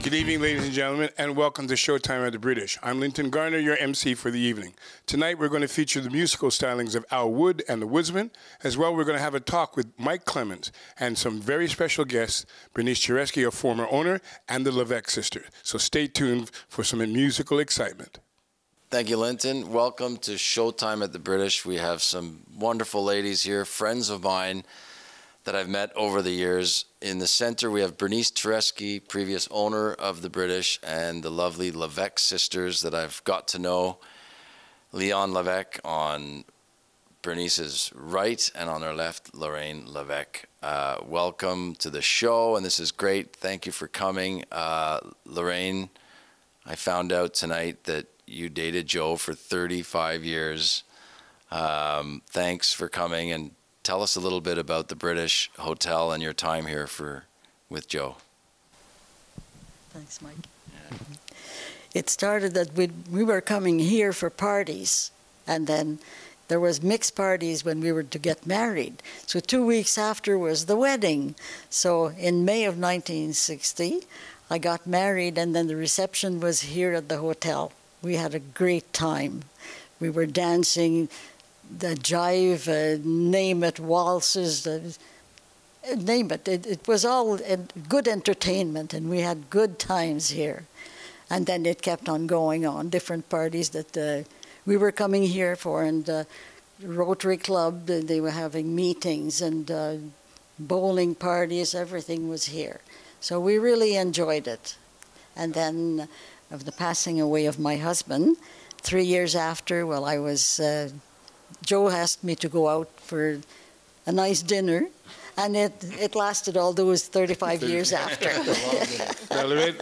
Good evening, ladies and gentlemen, and welcome to Showtime at the British. I'm Linton Garner, your MC for the evening. Tonight, we're going to feature the musical stylings of Al Wood and the Woodsmen. As well, we're going to have a talk with Mike Clemens and some very special guests, Bernice Cheresky, a former owner, and the Levesque sisters. So stay tuned for some musical excitement. Thank you, Linton. Welcome to Showtime at the British. We have some wonderful ladies here, friends of mine that I've met over the years. In the center, we have Bernice Cheresky, previous owner of the British, and the lovely Levesque sisters that I've got to know. Leon Levesque on Bernice's right, and on her left, Lorraine Levesque. Welcome to the show, and this is great. Thank you for coming. Lorraine, I found out tonight that you dated Joe for 35 years. Thanks for coming, and tell us a little bit about the British Hotel and your time here with Joe. Thanks, Mike. Yeah. It started that we were coming here for parties, and then there was mixed parties when we were to get married. So 2 weeks after was the wedding. So in May of 1960, I got married, and then the reception was here at the hotel. We had a great time. We were dancing the jive, name it, waltzes, name it. It was all good entertainment, and we had good times here. And then it kept on going on, different parties that we were coming here for, and Rotary Club, they were having meetings, and bowling parties, everything was here. So we really enjoyed it. And then of the passing away of my husband, 3 years after, well, I was... Joe asked me to go out for a nice dinner, and it lasted all those 35 years after. Now, Lorraine,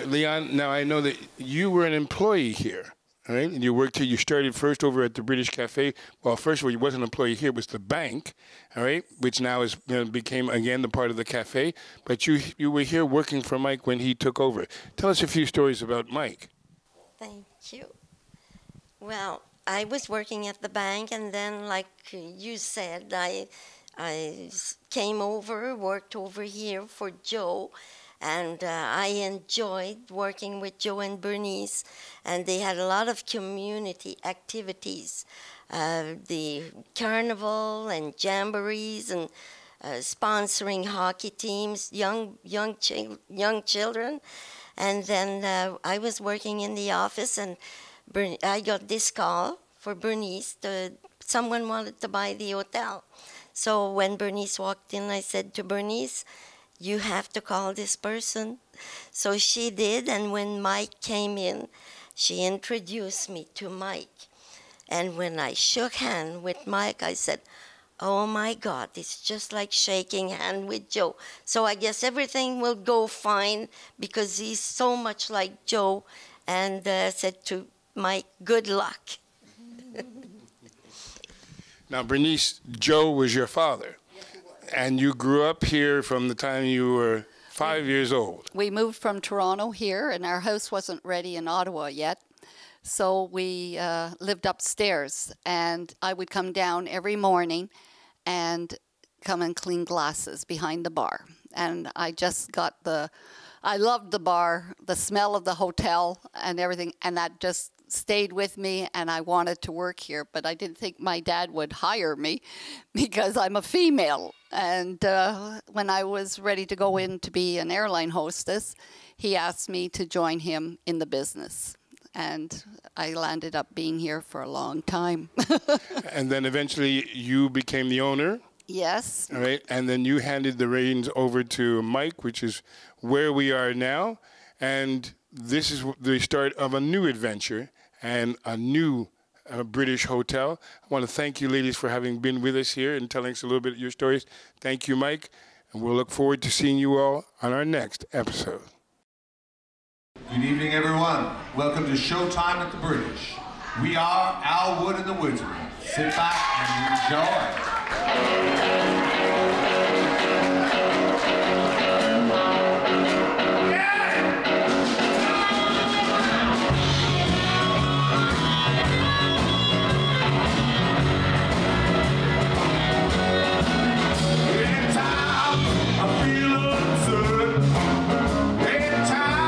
Leon, now I know that you were an employee here, right? And you worked here. You started first over at the British Cafe. Well, first of all, you wasn't an employee here. It was the bank, all right, which now is became, again, the part of the cafe. But you were here working for Mike when he took over. Tell us a few stories about Mike. Thank you. Well, I was working at the bank, and then, like you said, I came over, worked over here for Joe, and I enjoyed working with Joe and Bernice, and they had a lot of community activities, the carnival and jamborees, and sponsoring hockey teams, young children, and then I was working in the office, and I got this call for Bernice. Someone wanted to buy the hotel. So when Bernice walked in, I said to Bernice, you have to call this person. So she did, and when Mike came in, she introduced me to Mike. And when I shook hands with Mike, I said, oh my God, it's just like shaking hands with Joe. So I guess everything will go fine because he's so much like Joe, and said to Mike, good luck. Now, Bernice, Joe was your father. Yes, he was. And you grew up here from the time you were 5 years old. We moved from Toronto here, and our house wasn't ready in Ottawa yet. So we lived upstairs, and I would come down every morning and come and clean glasses behind the bar. And I just got I loved the bar, the smell of the hotel and everything, and that just stayed with me, and I wanted to work here, but I didn't think my dad would hire me because I'm a female. And when I was ready to go in to be an airline hostess, he asked me to join him in the business. And I landed up being here for a long time. And then eventually you became the owner. Yes. All right. And then you handed the reins over to Mike, which is where we are now. And this is the start of a new adventure and a new British hotel. I want to thank you, ladies, for having been with us here and telling us a little bit of your stories. Thank you, Mike. And we'll look forward to seeing you all on our next episode. Good evening, everyone. Welcome to Showtime at the British. We are Al Wood and the Woodsmen. Sit back and enjoy. In time, I feel absurd. In time,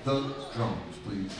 the drums, please.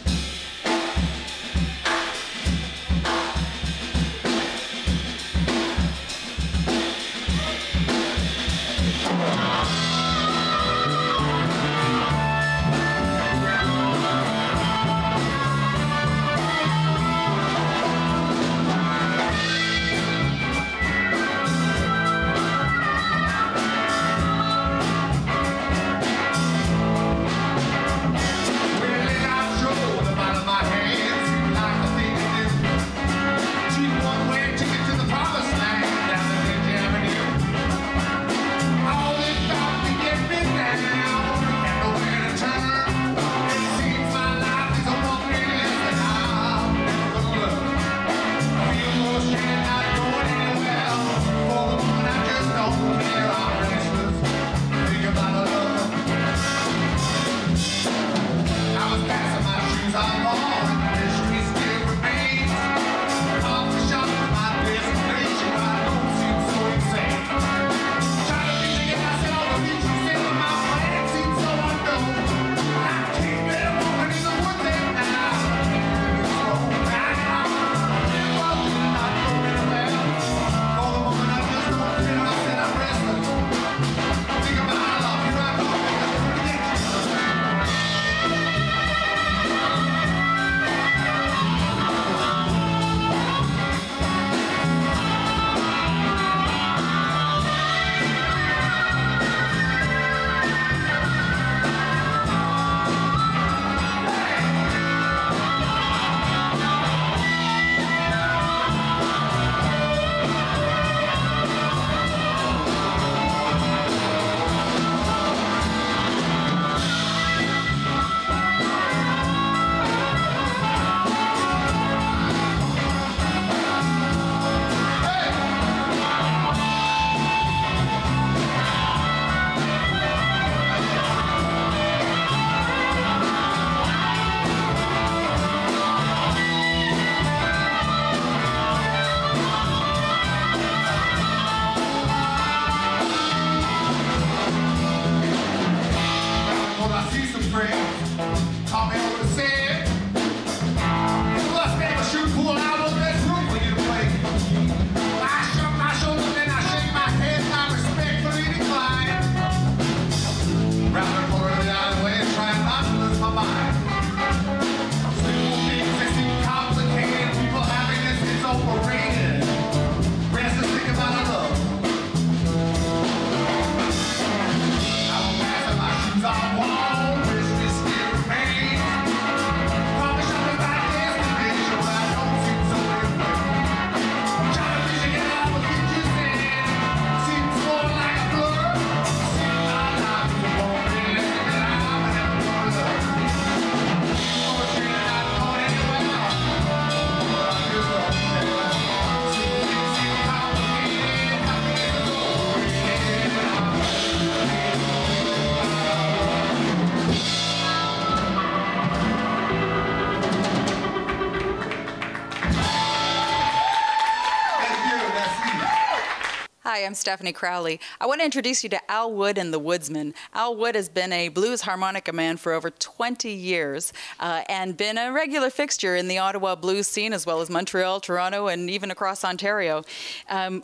Hi, I'm Stephany Crowley. I want to introduce you to Al Wood and the Woodsmen. Al Wood has been a blues harmonica man for over 20 years and been a regular fixture in the Ottawa blues scene, as well as Montreal, Toronto, and even across Ontario.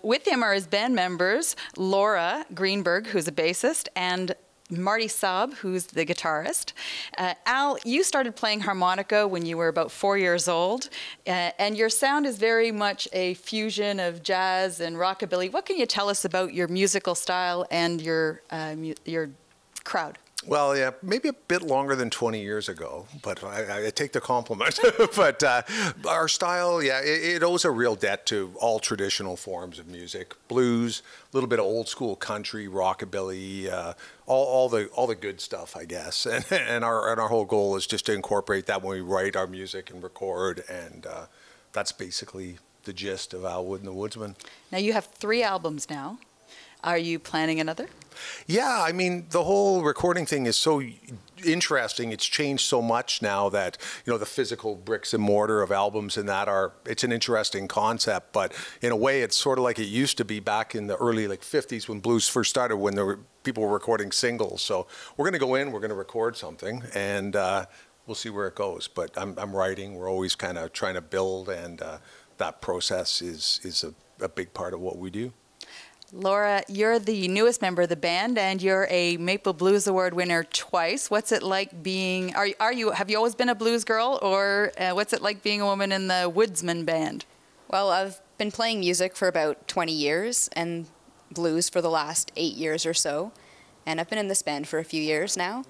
With him are his band members, Laura Greenberg, who's a bassist, and Marty Saab, who's the guitarist. Al, you started playing harmonica when you were about 4 years old, and your sound is very much a fusion of jazz and rockabilly. What can you tell us about your musical style and your crowd? Well, yeah, maybe a bit longer than 20 years ago, but I take the compliment. But our style, yeah, it owes a real debt to all traditional forms of music: blues, a little bit of old school country, rockabilly, all the good stuff, I guess. And our whole goal is just to incorporate that when we write our music and record, and that's basically the gist of Al Wood and the Woodsmen. Now you have 3 albums now. Are you planning another? Yeah, I mean, the whole recording thing is so interesting. It's changed so much now that, you know, the physical bricks and mortar of albums and that it's an interesting concept, but in a way it's sort of like it used to be back in the early 50s when blues first started, when people were recording singles. So we're going to go in, we're going to record something, and we'll see where it goes. But I'm writing. We're always kind of trying to build, and that process is a big part of what we do. Laura, you're the newest member of the band, and you're a Maple Blues Award winner twice. What's it like being? Have you always been a blues girl, or what's it like being a woman in the Woodsmen band? Well, I've been playing music for about 20 years, and blues for the last 8 years or so. And I've been in this band for a few years now,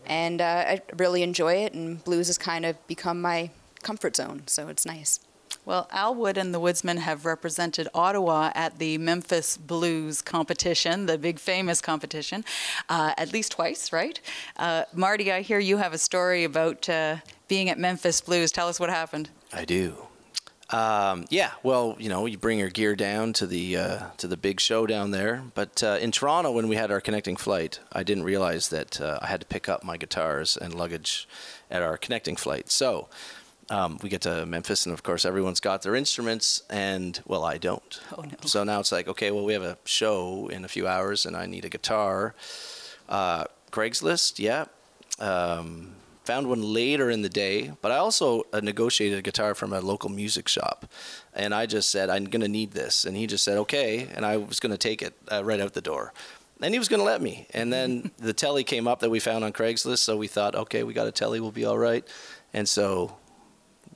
and I really enjoy it. And blues has kind of become my comfort zone, so it's nice. Well, Al Wood and the Woodsmen have represented Ottawa at the Memphis Blues competition, the big famous competition, at least twice, right? Marty, I hear you have a story about being at Memphis Blues. Tell us what happened. I do. Yeah, well, you bring your gear down to the big show down there. But in Toronto, when we had our connecting flight, I didn't realize that I had to pick up my guitars and luggage at our connecting flight. So we get to Memphis, and of course, everyone's got their instruments, and, well, I don't. Oh, no. So now it's like, okay, well, we have a show in a few hours, and I need a guitar. Craigslist, yeah. Found one later in the day, but I also negotiated a guitar from a local music shop, and I just said, I'm going to need this, and he just said, okay, and I was going to take it right out the door, and he was going to let me, and then the telly came up that we found on Craigslist, so we thought, okay, we got a telly, we'll be all right, and so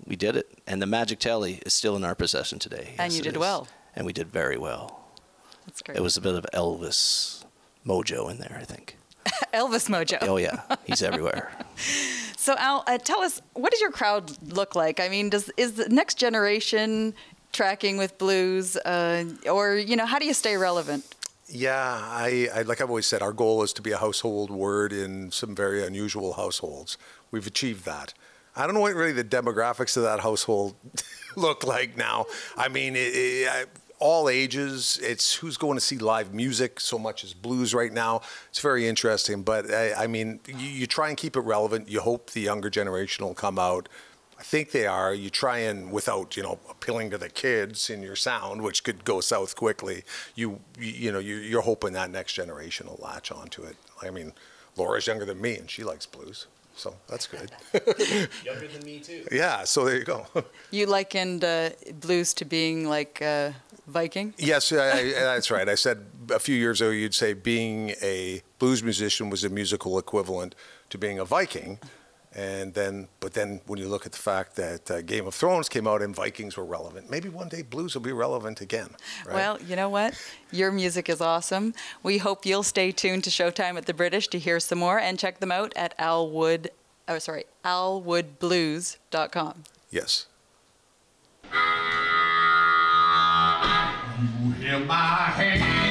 we did it, and the magic telly is still in our possession today. And yes, you did is. well. And we did very well. That's great. It was a bit of Elvis mojo in there, I think. Elvis mojo. Oh, yeah, he's everywhere. So, Al, tell us, what does your crowd look like? I mean, is the next generation tracking with blues, or, how do you stay relevant? Yeah, I like I've always said, our goal is to be a household word in some very unusual households. We've achieved that. I don't know what really the demographics of that household look like now. I mean, all ages. It's who's going to see live music so much as blues right now. It's very interesting. But I mean, you try and keep it relevant. You hope the younger generation will come out. I think they are. You try and, without appealing to the kids in your sound, which could go south quickly. You're hoping that next generation will latch onto it. I mean, Laura's younger than me, and she likes blues. So that's good. Younger than me, too. Yeah, so there you go. You likened blues to being like Viking? Yes, that's right. I said a few years ago you'd say being a blues musician was a musical equivalent to being a Viking. But then when you look at the fact that Game of Thrones came out and Vikings were relevant, maybe one day blues will be relevant again. Right? Well, you know what? Your music is awesome. We hope you'll stay tuned to Showtime at the British to hear some more, and check them out at alwoodblues.com. Yes. You hear my hand.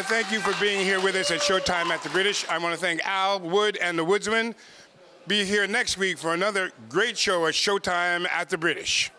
to thank you for being here with us at Showtime at the British. I want to thank Al, Wood, and the Woodsmen. Be here next week for another great show at Showtime at the British.